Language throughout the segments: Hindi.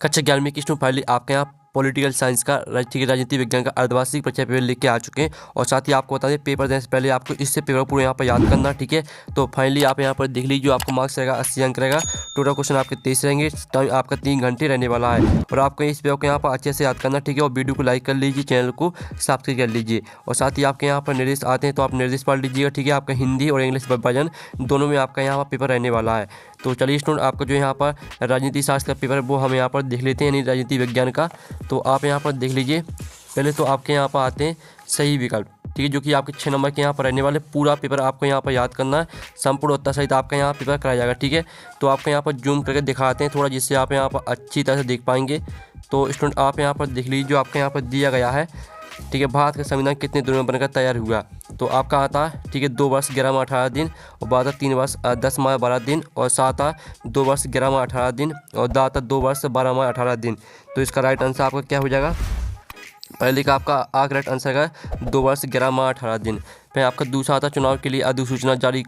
कक्षा 11वीं की स्टूडेंट फाइनली आपके यहाँ पॉलिटिकल साइंस का राजनीति विज्ञान का अर्धवार्षिक परीक्षा पेपर लिख के आ चुके हैं। और साथ ही आपको बता दें पेपर देने से पहले आपको इससे पेपर पूरे यहाँ पर याद करना, ठीक है। तो फाइनली आप यहाँ पर देख लीजिए, आपको मार्क्स रहेगा 80 अंक रहेगा। टोटल क्वेश्चन आपके 23 रहेंगे। टाइम आपका 3 घंटे रहने वाला है और आपको इस पेपर को यहाँ पर अच्छे से याद करना, ठीक है। और वीडियो को लाइक कर लीजिए, चैनल को सब्सक्राइब कर लीजिए। और साथ ही आपके यहाँ पर निर्देश आते हैं तो आप निर्देश पढ़ लीजिएगा, ठीक है। आपका हिंदी और इंग्लिश वर्जन दोनों में आपका यहाँ पर पेपर रहने वाला है। तो चलिए स्टूडेंट, आपका जो यहाँ पर राजनीति शास्त्र का पेपर है वो हम यहाँ पर देख लेते हैं, यानी राजनीति विज्ञान का। तो आप यहाँ पर देख लीजिए। पहले तो आपके यहाँ पर आते हैं सही विकल्प, ठीक है, जो कि आपके 6 नंबर के यहाँ पर रहने वाले। पूरा पेपर आपको यहाँ पर याद करना है, संपूर्ण उत्तर सहित आपका यहाँ पेपर कराया जाएगा, ठीक है। तो आपको यहाँ पर जूम करके दिखाते हैं थोड़ा, जिससे आप यहाँ पर अच्छी तरह से देख पाएंगे। तो स्टूडेंट आप यहाँ पर देख लीजिए, जो आपके यहाँ पर दिया गया है, ठीक है। भारत का संविधान कितने दिनों में बनकर तैयार हुआ? तो आपका आता है, ठीक है, 2 वर्ष 11 माह 18 दिन, और बाद 3 वर्ष 10 माह 12 दिन, और सात 2 वर्ष 11 माह 18 दिन, और दाता 2 वर्ष 12 माह 18 दिन। तो इसका राइट आंसर आपका क्या हो जाएगा? पहले का आपका करेक्ट आंसर है 2 वर्ष 11 माह 18 दिन। फिर आपका दूसरा आता चुनाव के लिए अधिसूचना जारी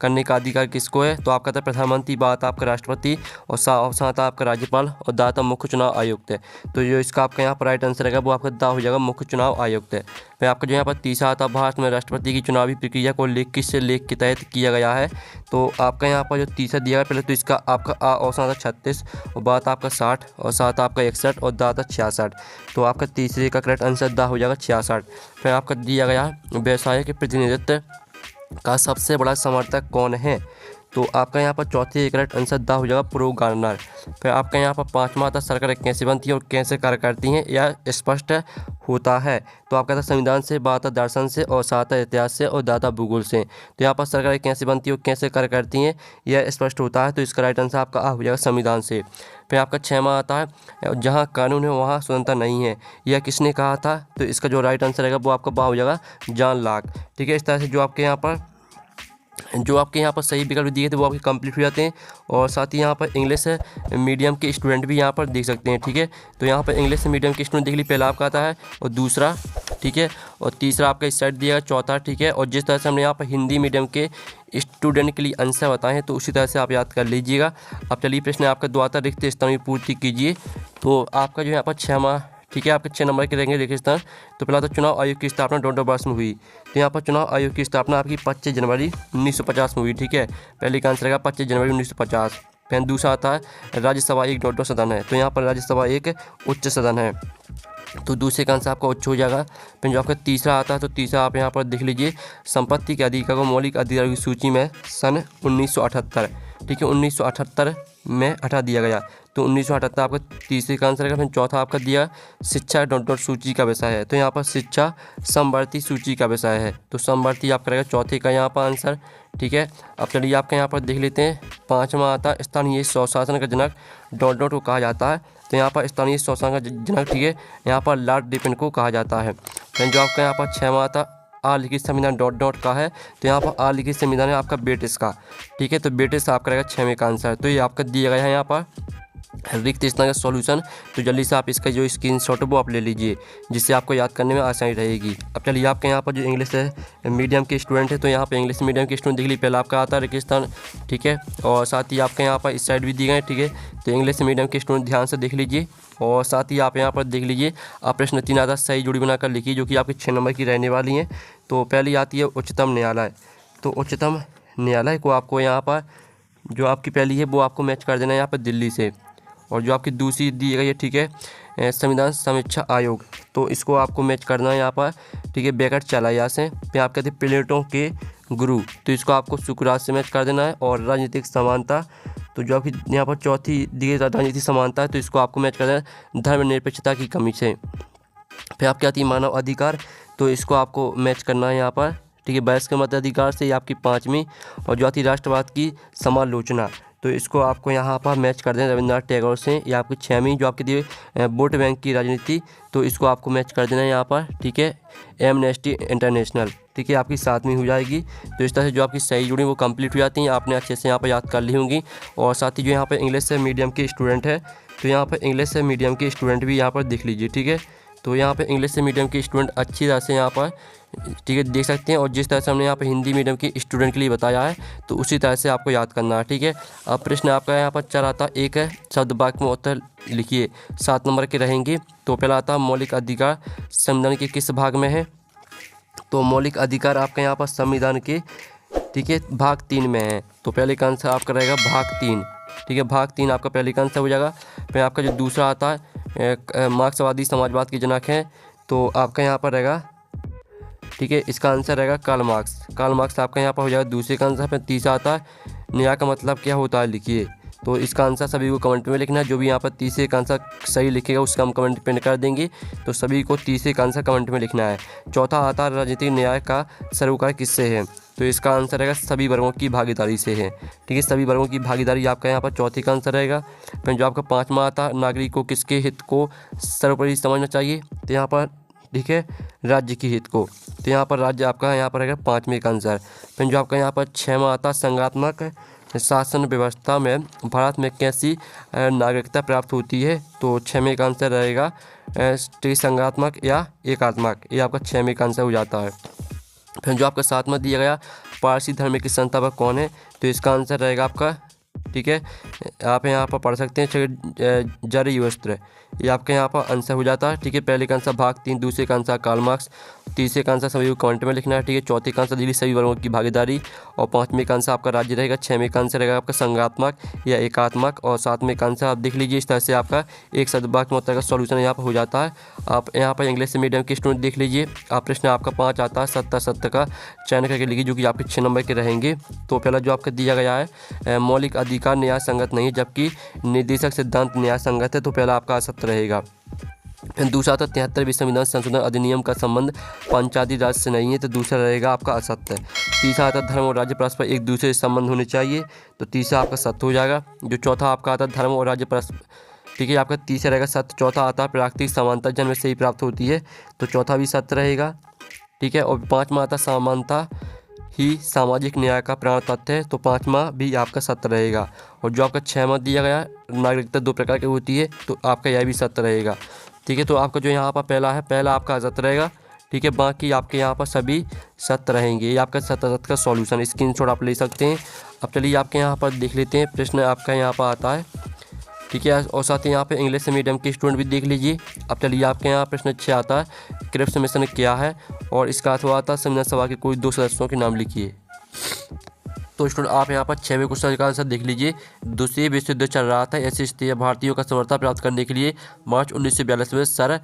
करने का अधिकार किसको है? तो आपका था प्रधानमंत्री, बात आपका राष्ट्रपति, और साथ आपका राज्यपाल, और दाता मुख्य चुनाव आयुक्त है। तो जो इसका आपका यहाँ पर राइट आंसर है वो आपका दा हो जाएगा मुख्य चुनाव आयुक्त है। फिर आपका जो यहाँ पर तीसरा आता भारत में राष्ट्रपति की चुनावी प्रक्रिया को किस लेख के तहत किया गया है? तो आपका यहाँ पर जो तीसरा दिया गया, पहले तो इसका आपका ऑप्शन आता 36, और बात आपका 60, और साथ आपका 61, और दाता 66। तो आपका तीसरे का करेक्ट आंसर दा हो जाएगा 66। फिर आपका दिया गया व्यवसाय के प्रतिनिधित्व का सबसे बड़ा समर्थक कौन है? तो आपका यहाँ पर चौथे करेक्ट आंसर दा हो जाएगा प्रो गार्नर। फिर आपका यहाँ पर पांचवा आता सरकार कैसे बनती है और कैसे कार्य करती हैं, यह स्पष्ट होता है। तो आपका था संविधान से, बात दर्शन से, और सात इतिहास से, और दाता भूगोल से। तो यहाँ पर सरकार कैसे बनती है और कैसे कार्य करती हैं यह स्पष्ट होता है। तो इसका राइट आंसर आपका हो जाएगा संविधान से। फिर आपका 6वां आता है जहाँ कानून है वहाँ स्वतंत्रता नहीं है, यह किसने कहा था? तो इसका जो राइट आंसर रहेगा वो आपका बा हो जाएगा जॉन लॉक, ठीक है। इस तरह से जो आपके यहाँ पर सही विकल्प दिए थे वो आपके कंप्लीट हो जाते हैं। और साथ ही यहाँ पर इंग्लिश मीडियम के स्टूडेंट भी यहाँ पर देख सकते हैं, ठीक है। तो यहाँ पर इंग्लिश मीडियम के स्टूडेंट देख लीजिए, पहला आपका आता है, और दूसरा, ठीक है, और तीसरा आपका इस साइड दिया है, चौथा, ठीक है। और जिस तरह से हमने यहाँ पर हिंदी मीडियम के स्टूडेंट के लिए आंसर बताए हैं तो उसी तरह से आप याद कर लीजिएगा। अब चलिए प्रश्न आपका द्वारा रिक्त स्थान की पूर्ति कीजिए। तो आपका जो यहाँ पर 6वां, ठीक है, आपके 6 नंबर के रहेंगे रिक्त स्थान। तो पहला तो चुनाव आयोग की स्थापना कौन से वर्ष में हुई? तो यहाँ पर चुनाव आयोग की स्थापना आपकी 25 जनवरी 1950 में हुई, ठीक है। पहले का आंसर रहेगा 25 जनवरी 1950। फिर दूसरा आता है राज्यसभा एक डॉट सदन है, तो यहाँ पर राज्यसभा एक उच्च सदन है, तो दूसरे का आंसर आपका उच्च हो जाएगा। फिर जो आपका तीसरा आता है, तो तीसरा आप यहाँ पर देख लीजिए, संपत्ति के अधिकार को मौलिक अधिकारों की सूची में सन 1978, ठीक है, 1978 में हटा दिया गया। तो 1978 आपका तीसरे का आंसर है। फिर चौथा आपका दिया शिक्षा डॉट सूची का विषय है, तो यहाँ पर शिक्षा समवर्ती सूची का विषय है, तो समवर्ती आपका रहेगा चौथे का यहाँ पर आंसर, ठीक है। अब चलिए आपका यहाँ पर देख लेते हैं 5वां आता है स्थानीय स्वशासन का जनक डॉट को कहा जाता है। तो यहाँ पर स्थानीय स्वशासन का जनक, ठीक है, यहाँ पर लॉर्ड रिपन को कहा जाता है। फिर जो आपका यहाँ पर 6वां आता लिखित संविधान डॉट का है, तो यहाँ पर लिखित संविधान है आपका ब्रिटिश का, ठीक है। तो ब्रिटिश आपका रहेगा 6वें का आंसर। तो ये आपका दिया गया है यहाँ पर रिक्त स्थान का सॉल्यूशन। तो जल्दी से आप इसका जो स्क्रीनशॉट है वो आप ले लीजिए, जिससे आपको याद करने में आसानी रहेगी। अब चलिए आपके यहाँ पर जो इंग्लिश मीडियम के स्टूडेंट है, तो यहाँ पर इंग्लिश मीडियम के स्टूडेंट देख लीजिए, पहला आपका आता है रिक्त स्थान, ठीक है। और साथ ही आपके यहाँ पर इस साइड भी दिए गए, ठीक है। तो इंग्लिश मीडियम के स्टूडेंट ध्यान से देख लीजिए। और साथ ही आप यहाँ पर देख लीजिए, आप प्रश्न 3 आता सही जोड़ी बनाकर लिखिए, जो कि आपके 6 नंबर की रहने वाली हैं। तो पहली आती है उच्चतम न्यायालय। तो उच्चतम न्यायालय को आपको यहाँ पर जो आपकी पहली है वो आपको मैच कर देना है यहाँ पर दिल्ली से। और जो आपकी दूसरी दी गई है, ठीक है, संविधान समीक्षा आयोग, तो इसको आपको मैच करना है यहाँ पर, ठीक है, बेकट चालाया से। फिर आप कहते हैं प्लेटों के गुरु, तो इसको आपको शुक्राज से मैच कर देना है। और राजनीतिक समानता, तो जो आपकी यहाँ पर चौथी दी गई राजनीतिक समानता है, तो इसको आपको मैच कर देना है धर्मनिरपेक्षता की कमी से। फिर आपकी आती है मानव अधिकार, तो इसको आपको मैच करना है यहाँ पर, ठीक है, बहस के मत अधिकार से, ये आपकी 5वीं। और जो आती है राष्ट्रवाद की समालोचना, तो इसको आपको यहाँ पर मैच कर देना रविंद्रनाथ टैगोर से, ये आपकी 6वीं। जो आपकी दी वोट बैंक की राजनीति, तो इसको आपको मैच कर देना है यहाँ पर, ठीक है, एमनेस्टी इंटरनेशनल, ठीक है, आपकी 7वीं हो जाएगी। तो इस तरह से जो आपकी सही जुड़ी वो कंप्लीट हो जाती हैं, आपने अच्छे से यहाँ पर याद कर ली होंगी। और साथ ही जो यहाँ पर इंग्लिश से मीडियम के स्टूडेंट है, तो यहाँ पर इंग्लिश से मीडियम के स्टूडेंट भी यहाँ पर देख लीजिए, ठीक है। तो यहाँ पर इंग्लिश से मीडियम के स्टूडेंट अच्छी तरह से यहाँ पर ठीक है, देख सकते हैं। और जिस तरह से हमने यहाँ पर हिंदी मीडियम की स्टूडेंट के लिए बताया है तो उसी तरह से आपको याद करना है। ठीक है, अब प्रश्न आपका यहाँ पर चल आता एक है, शब्द वाक्य में उत्तर लिखिए। 7 नंबर के रहेंगे। तो पहला आता मौलिक अधिकार संविधान के किस भाग में है? तो मौलिक अधिकार आपका यहाँ पर संविधान के, ठीक है, भाग 3 में है। तो पहले का आंसर आपका रहेगा भाग 3। ठीक है, भाग 3 आपका पहले का आंसर हो जाएगा। फिर आपका जो दूसरा आता है मार्क्सवादी समाजवाद के जनक हैं, तो आपका यहाँ पर रहेगा, ठीक है, इसका आंसर रहेगा कार्ल मार्क्स। कार्ल मार्क्स आपका यहाँ पर हो जाएगा दूसरे का आंसर। फिर तीसरा आता है न्याय का मतलब क्या होता है, लिखिए। तो इसका आंसर सभी को कमेंट में लिखना है। जो भी यहाँ पर तीसरे का आंसर सही लिखेगा उसका हम कमेंट पिन कर देंगे। तो सभी को तीसरे का आंसर कमेंट में लिखना है। चौथा आता है राजनीतिक न्याय का सरोकार किससे है? तो इसका आंसर रहेगा सभी वर्गों की भागीदारी से है। ठीक है, सभी वर्गों की भागीदारी आपका यहाँ पर चौथे का आंसर रहेगा। फिर जो आपका 5वां आता है नागरिक को किसके हित को सर्वोपरि समझना चाहिए? तो यहाँ पर, ठीक है, राज्य की हित को। तो यहाँ पर राज्य आपका यहाँ पर रहेगा 5वें का आंसर। फिर जो आपका यहाँ पर 6वां आता है संघात्मक शासन व्यवस्था में भारत में कैसी नागरिकता प्राप्त होती है? तो 6वें का आंसर रहेगा संघात्मक या एकात्मक। ये आपका 6वें का आंसर हो जाता है। फिर जो आपका 7वां दिया गया पारसी धर्म के संस्थापक कौन है? तो इसका आंसर रहेगा आपका, ठीक है, आप यहाँ पर पढ़ सकते हैं ज़रथुस्त्र। ये आपके यहाँ पर आंसर हो जाता है। ठीक है, पहले का आंसर भाग 3, दूसरे का आंसर कार्ल मार्क्स, तीसरे का आंसर सभी को कमेंट में लिखना है। ठीक है, चौथे का आंसर दिल्ली सभी वर्गों की भागीदारी, और 5वें का आंसर आपका राज्य रहेगा। 6वें का आंसर रहेगा आपका संघात्मक या एकात्मक, और 7वें का आंसर आप देख लीजिए। इस तरह से आपका एक शब्द वाक्य मतलब का सॉल्यूशन यहाँ पर हो जाता है। आप यहाँ पर इंग्लिश मीडियम के स्टूडेंट देख लीजिए। आप प्रश्न आपका 5 आता है, 70 का चयन करके लिखिए जो कि आपके 6 नंबर के रहेंगे। तो पहला जो आपका दिया गया है मौलिक अधिकार न्याय संगत नहीं जबकि निर्देशक सिद्धांत न्याय संगत है। तो पहला आपका असत्य रहेगा। फिर दूसरा था 73वें संविधान संशोधन अधिनियम का संबंध पंचायती राज से नहीं है। तो दूसरा रहेगा आपका असत्य। तीसरा आता धर्म और राज्य परस्पर एक दूसरे से संबंध होने चाहिए। तो तीसरा आपका सत्य हो जाएगा। जो चौथा आपका आता धर्म और राज्य परस्पर, ठीक है, आपका तीसरा रहेगा सत्य। चौथा आता प्राकृतिक समानता जन्म से ही प्राप्त होती है। तो चौथा भी सत्य रहेगा। ठीक है, और 5वां आता समानता ही सामाजिक न्याय का प्राण तत्व है। तो 5वां भी आपका सत्य रहेगा। और जो आपका 6वां दिया गया नागरिकता 2 प्रकार की होती है। तो आपका यह भी सत्य रहेगा। ठीक है, तो आपका जो यहाँ पर पहला है, पहला आपका असत्य रहेगा। ठीक है, बाकी आपके यहाँ पर सभी सत्य रहेंगे। ये आपका सत्य का सॉल्यूशन स्क्रीनशॉट आप ले सकते हैं। अब चलिए आपके यहाँ पर देख लेते हैं प्रश्न आपका यहाँ पर आता है। ठीक है, और साथ ही यहाँ पे इंग्लिश मीडियम के स्टूडेंट भी देख लीजिए। अब चलिए आपके यहाँ प्रश्न 6 आता है क्रिप्स मिशन क्या है? और इसका अथवा आता है संविधान सभा के कोई 2 सदस्यों के नाम लिखिए। तो स्टूडेंट आप यहाँ पर 6वें क्वेश्चन का आंसर देख लीजिए। दूसरी विश्व युद्ध चल रहा था, ऐसी स्थिति में भारतीयों का समर्थन प्राप्त करने के लिए मार्च 1942 में सर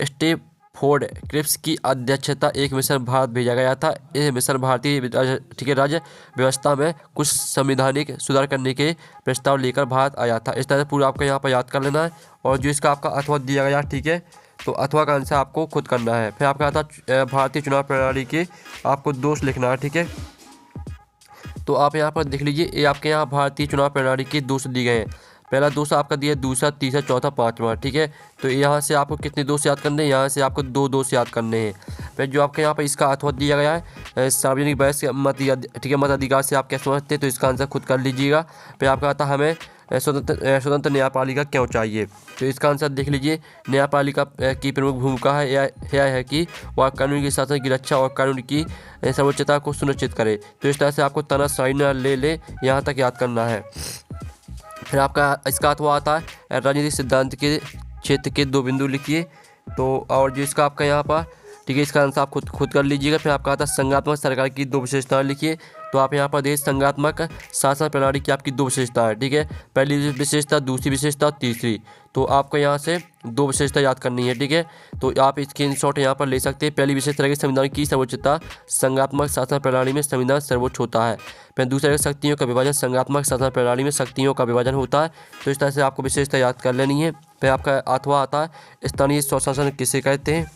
स्टेफोर्ड क्रिप्स की अध्यक्षता एक मिशन भारत भेजा गया था। यह मिशन भारतीय, ठीक है, राज्य व्यवस्था में कुछ संवैधानिक सुधार करने के प्रस्ताव लेकर भारत आया था। इस तरह से पूरा आपको यहाँ पर याद कर लेना है। और जो इसका आपका अथवा दिया गया, ठीक है, तो अथवा का आंसर आपको खुद करना है। फिर आपका आता भारतीय चुनाव प्रणाली के आपको दोष लिखना है। ठीक है, तो आप यहाँ पर देख लीजिए। ये आपके यहाँ भारतीय चुनाव प्रणाली के दोष दिए गए हैं। पहला दोष आपका दिया दूसरा, तीसरा, चौथा, 5वां। ठीक है, तो यहाँ से आपको कितने दोष याद करने हैं? यहाँ से आपको 2 दोष याद करने हैं। फिर जो आपके यहाँ पर इसका अथवा दिया गया है सार्वजनिक बहस मत, ठीक है, मताधिकार से आप क्या समझते हैं? तो इसका आंसर खुद कर लीजिएगा। फिर आपका आता हमें स्वतंत्र न्यायपालिका क्यों चाहिए? तो इसका आंसर देख लीजिए। न्यायपालिका की प्रमुख भूमिका है यह है कि वह कानून के शासन की रक्षा और कानून की सर्वोच्चता को सुनिश्चित करे। तो इस तरह से आपको तानाशाही न ले यहाँ तक याद करना है। फिर आपका इसका अथवा आता है राजनीतिक सिद्धांत के क्षेत्र के 2 बिंदु लिखिए। तो और जो इसका आपका यहाँ पर, ठीक है, इसका आंसर आप खुद कर लीजिएगा। फिर आपका आता है संघात्मक सरकार की 2 विशेषताएं लिखिए। तो आप यहाँ पर देश संघात्मक शासन प्रणाली की आपकी 2 विशेषताएं, ठीक है, पहली विशेषता, दूसरी विशेषता, तीसरी। तो आपको यहाँ से 2 विशेषता याद करनी है। ठीक है, तो आप स्क्रीनशॉट यहाँ पर ले सकते हैं। पहली विशेषता रहेगी संविधान की सर्वोच्चता। संघात्मक शासन प्रणाली में संविधान सर्वोच्च होता है। फिर दूसरा शक्तियों का विभाजन। संघात्मक शासन प्रणाली में शक्तियों का विभाजन होता है। तो इस तरह से आपको विशेषता याद कर लेनी है। फिर आपका अथवा आता है स्थानीय स्वशासन किसे कहते हैं?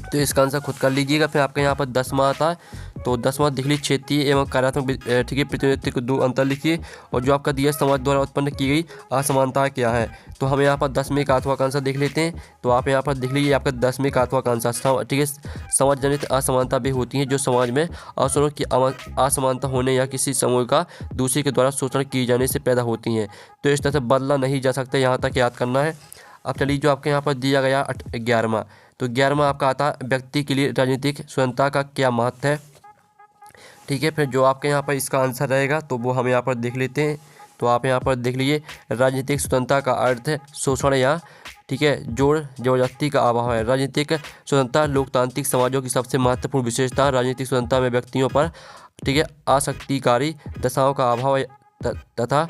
तो इसका आंसर खुद कर लीजिएगा। फिर आपका यहाँ पर 10वां आता है। तो 10वां देख लीजिए क्षेत्रीय एवं कार्यात्मक, ठीक है, प्रतिनिधित्व को 2 अंतर लिखिए। और जो आपका दिया समाज द्वारा उत्पन्न की गई असमानता क्या है? तो हम यहाँ पर 10वें का अथवा का आंसर देख लेते हैं। तो आप यहाँ पर देख लीजिए आपका 10वें का अथवा का आंसर, ठीक है, समाज जनित असमानता भी होती है जो समाज में अवसरों की असमानता होने या किसी समूह का दूसरे के द्वारा शोषण किए जाने से पैदा होती हैं। तो इस तरह से बदला नहीं जा सकता, यहाँ तक याद करना है। अब चलिए जो आपके यहाँ पर दिया गया 11वां, तो 11वां आपका आता है व्यक्ति के लिए राजनीतिक स्वतंत्रता का क्या महत्व है। ठीक है, फिर जो आपके यहाँ पर इसका आंसर रहेगा तो वो हम यहाँ पर देख लेते हैं। तो आप यहाँ पर देख लीजिए, राजनीतिक स्वतंत्रता का अर्थ है शोषण या ठीक है जोर जबरदस्ती का अभाव है। राजनीतिक स्वतंत्रता लोकतांत्रिक समाजों की सबसे महत्वपूर्ण विशेषता। राजनीतिक स्वतंत्रता में व्यक्तियों पर ठीक है आसक्तिकारी दशाओं का अभाव तथा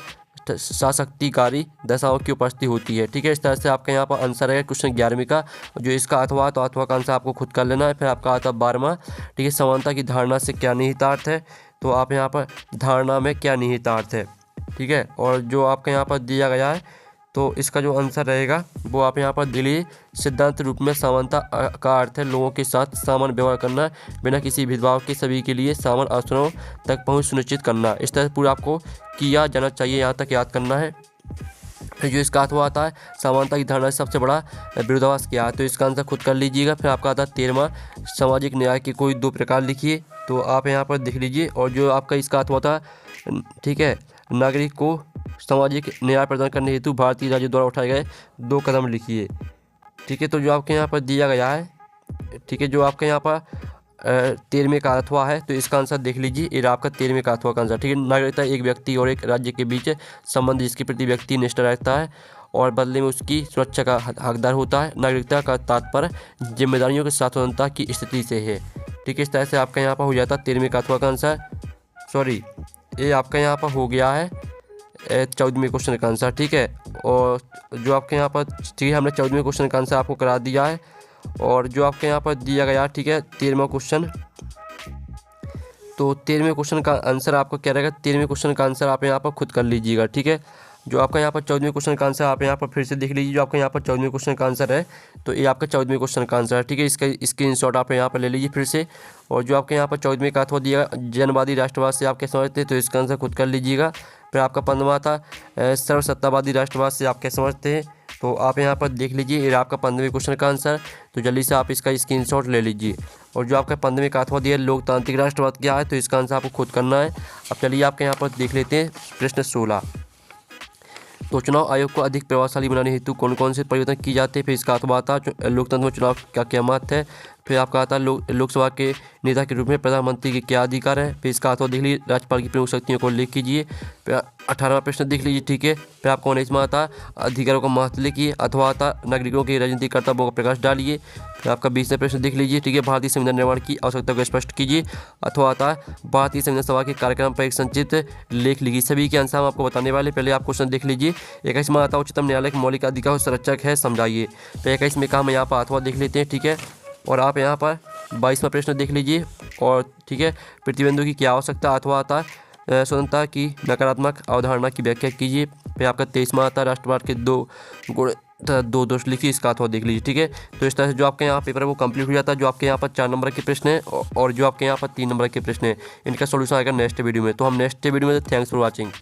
सशक्तिकारी दशाओं की उपस्थिति होती है। ठीक है, इस तरह से आपका यहाँ पर आंसर है क्वेश्चन 11वीं का। जो इसका अथवा, तो अथवा का आंसर आपको खुद कर लेना है। फिर आपका आता 12वां, ठीक है, समानता की धारणा से क्या निहितार्थ है। तो आप यहाँ पर धारणा में क्या निहितार्थ है। ठीक है, और जो आपका यहाँ पर दिया गया है तो इसका जो आंसर रहेगा वो आप यहाँ पर दिल्ली सिद्धांत रूप में समानता का अर्थ है लोगों के साथ समान व्यवहार करना, बिना किसी भेदभाव के सभी के लिए समान अवसरों तक पहुँच सुनिश्चित करना। इस तरह पूरा आपको किया जाना चाहिए, यहाँ तक याद करना है। फिर जो इसका अथवा आता है समानता की धारणा से सबसे बड़ा विरोधाभास क्या है। तो इसका आंसर खुद कर लीजिएगा। फिर आपका आता है 13वां, सामाजिक न्याय के कोई 2 प्रकार लिखिए। तो आप यहाँ पर देख लीजिए, और जो आपका इसका अथवा था ठीक है नागरिक को सामाजिक न्याय प्रदान करने हेतु भारतीय राज्य द्वारा उठाए गए 2 कदम लिखिए। ठीक है, तो जो आपके यहाँ पर दिया गया है ठीक है, जो आपके यहाँ पर 13वें का अथवा है तो इसका आंसर देख लीजिए, ये आपका 13वें का अथवा का आंसर। ठीक है, नागरिकता एक व्यक्ति और एक राज्य के बीच संबंध जिसके प्रति व्यक्ति निष्ठा रहता है और बदले में उसकी सुरक्षा का हकदार होता है। नागरिकता का तात्पर्य जिम्मेदारियों के साथ स्वतंत्रता की स्थिति से है। ठीक है, इस तरह से आपका यहाँ पर हो जाता है 13वें का अथवा का आंसर। सॉरी, ये आपका यहाँ पर हो गया है 14वें क्वेश्चन का आंसर। ठीक है, और जो आपके यहाँ पर ठीक है हमने 14वें क्वेश्चन का आंसर आपको करा दिया है। और जो आपके यहाँ पर दिया गया ठीक है 13वां क्वेश्चन, तो 13वें क्वेश्चन का आंसर आपको क्या रहेगा। 13वें क्वेश्चन का आंसर आप यहाँ पर खुद कर लीजिएगा। ठीक है, जो आपका यहाँ पर 14वें क्वेश्चन का आंसर आप यहाँ पर फिर से देख लीजिए। जो आपका यहाँ पर 14वें क्वेश्चन का आंसर है तो ये आपका 14वें क्वेश्चन का आंसर है। ठीक है, इसका स्क्रीनशॉट आप यहाँ पर ले लीजिए फिर से। और जो आपके यहाँ पर 14वें का अथवा दिया जनवादी राष्ट्रवाद से आप क्या समझते हैं, तो इसका आंसर खुद कर लीजिएगा। फिर आपका 15वां था सर्वसत्तावादी राष्ट्रवाद से आप क्या समझते हैं, तो आप यहाँ पर देख लीजिए, ये आपका 15वें क्वेश्चन का आंसर। तो जल्दी से आप इसका स्क्रीनशॉट ले लीजिए। और जो आपका 15वें का अथवा दिया लोकतांत्रिक राष्ट्रवाद क्या है, तो इसका आंसर आपको खुद करना है। अब चलिए आपके यहाँ पर देख लेते हैं प्रश्न 16। तो चुनाव आयोग को अधिक प्रभावशाली बनाने हेतु कौन कौन से परिवर्तन किए जाते हैं। फिर इसका अथवा आता है लोकतंत्र में चुनाव का क्या महत्व है। फिर आपका आता है लोकसभा के नेता के रूप में प्रधानमंत्री के क्या अधिकार है। फिर इसका अथवा देख लीजिए, राज्यपाल की प्रमुख शक्तियों को उल्लेख कीजिए। फिर 18वां प्रश्न देख लीजिए। ठीक है, फिर आपको 19वां आता है अधिकारों का महत्व लिखिए। अथवा आता नागरिकों के राजनीतिक कर्तव्यों का प्रकाश डालिए। फिर आपका 20वां प्रश्न देख लीजिए। ठीक है, भारतीय संविधान निर्माण की आवश्यकता को स्पष्ट कीजिए। अथवा आता है भारतीय संविधान सभा के कार्यक्रम पर एक संक्षिप्त लेख लिखिए। सभी के आंसर हम आपको बताने वाले, पहले आप क्वेश्चन देख लीजिए। 21वां आता है उच्चतम न्यायालय के मौलिक अधिकार संरक्षक है, समझाइए। तो 21वें का हम यहाँ पर अथवा देख लेते हैं। ठीक है, और आप यहाँ पर 22वां प्रश्न देख लीजिए। और ठीक है, प्रतिबंधों की क्या आवश्यकता। अथवा आता है स्वतंत्रता की नकारात्मक अवधारणा की व्याख्या कीजिए। फिर आपका 23वां आता है राष्ट्रवाद के 2 गुण 2 दोष लिखिए, इसका अथवा देख लीजिए। ठीक है, तो इस तरह से जो आपके यहाँ पेपर है वो कंप्लीट हो जाता है। जो आपके यहाँ पर 4 नंबर के प्रश्न है और जो आपके यहाँ पर 3 नंबर के प्रश्न है, इनका सोल्यूशन आएगा नेक्स्ट वीडियो में। तो हम नेक्स्ट वीडियो में, थैंक्स फॉर वॉचिंग।